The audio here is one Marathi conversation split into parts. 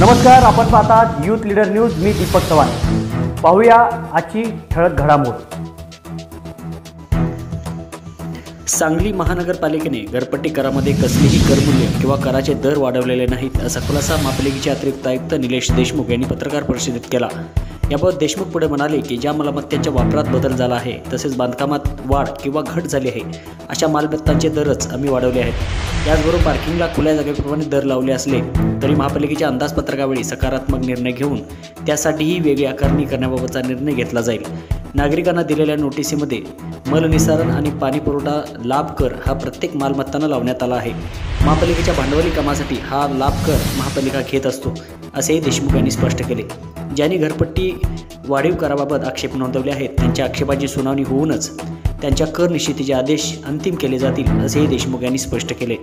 नमस्कार, आपण पाहतात यूथ लीडर न्यूज. मी दीपक चव्हाण. पाहूया आजची ठळक घडामोड. सांगली महानगरपालिकेने घरपट्टी करामध्ये कसलेही करमूल्य किंवा कराचे दर वाढवलेले नाहीत, असा खुलासा महापालिकेचे अतिरिक्त आयुक्त निलेश देशमुख यांनी पत्रकार परिषदेत केला. याबाबत देशमुख पुढे म्हणाले की ज्या मालमत्तांच्या वापरात बदल झाला आहे तसेच बांधकामात वाढ किंवा घट झाली आहे अशा मालमत्तांचे दरच आम्ही वाढवले आहेत. याचबरोबर पार्किंगला खुल्या जागेप्रमाणे दर लावले असले तरी महापालिकेच्या अंदाजपत्रकावेळी सकारात्मक निर्णय घेऊन त्यासाठीही वेगळी आकारणी करण्याबाबतचा निर्णय घेतला जाईल. नागरिकांना दिलेल्या नोटिसीमध्ये मलनिस्सारण आणि पाणीपुरवठा लाभ कर हा प्रत्येक मालमत्तांना लावण्यात आला आहे. महापालिकेच्या भांडवली कामासाठी हा लाभ कर महापालिका घेत असतो, असेही देशमुख यांनी स्पष्ट केले. ज्यांनी घरपट्टी वाढीव कराबाबत आक्षेप नोंदवले आहेत त्यांच्या आक्षेपाची सुनावणी होऊनच त्यांच्या कर निश्चितीचे आदेश अंतिम केले जातील, असेही देशमुख यांनी स्पष्ट केले.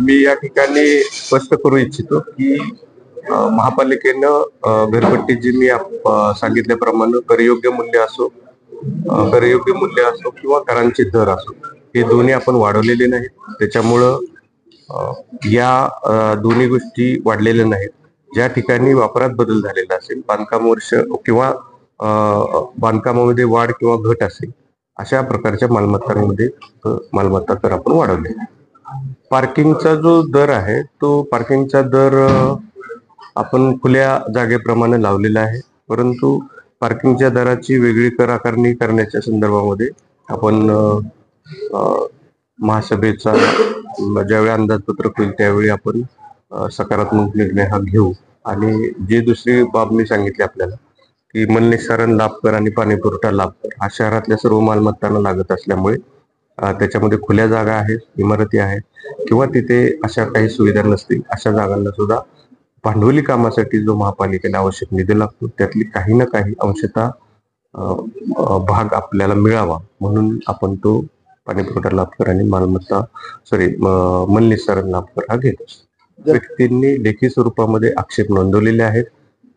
मी या ठिकाणी स्पष्ट करू इच्छितो की महापालिकेनं घरपट्टी जी मी सांगितल्याप्रमाणे करयोग्य मूल्य असो किंवा करांचे दर असो हे दोन्ही आपण वाढवलेले नाहीत. त्याच्यामुळं या दोन्ही गोष्टी वाढलेल्या नाहीत. ज्या ठिकाणी वापरात बदल झालेला असेल, बांधकाम वर्ष किंवा बांधकामामध्ये वाढ किंवा घट असेल अशा प्रकारच्या मालमत्तांमध्ये मालमत्ता कर आपण वाढवले. पार्किंगचा जो दर आहे तो पार्किंगचा दर आपण खुल्या जागेप्रमाणे लावलेला आहे, परंतु पार्किंगच्या दराची वेगळी कर आकारणी करण्याच्या संदर्भामध्ये आपण महासभेचा ज्यावेळी अंदाजपत्रक होईल त्यावेळी आपण सकारात्मक निर्णय हा घेऊ. आणि जे दुसरी बाब मी सांगितली आपल्याला की मलनिस्सारण लाभ कर आणि पाणीपुरवठा लाभ कर हा शहरातल्या सर्व मालमत्तांना लागत असल्यामुळे त्याच्यामध्ये खुल्या जागा आहेत, इमारती आहेत किंवा तिथे अशा काही सुविधा नसतील अशा जागांना सुद्धा भांडवली कामासाठी जो महापालिकेला आवश्यक निधी लागतो त्यातली काही ना काही अंशतः भाग आपल्याला मिळावा म्हणून आपण तो पाणीपुरवठा लाभ कर आणि मलनिस्सारण लाभ कर हा घेत असतो. व्यक्तींनी लेखी स्वरूपामध्ये आक्षेप नोंदवलेले आहेत.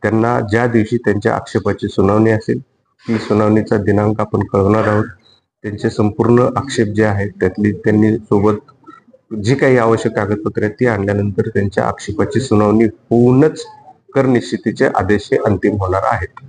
त्यांना ज्या दिवशी त्यांच्या आक्षेपाची सुनावणी असेल ती सुनावणीचा दिनांक आपण कळवणार आहोत. त्यांचे संपूर्ण आक्षेप जे आहेत त्यातली त्यांनी सोबत जी काही आवश्यक कागदपत्रे आहेत ती आणल्यानंतर त्यांच्या आक्षेपाची सुनावणी होऊनच कर निश्चितीचे आदेश हे अंतिम होणार आहेत.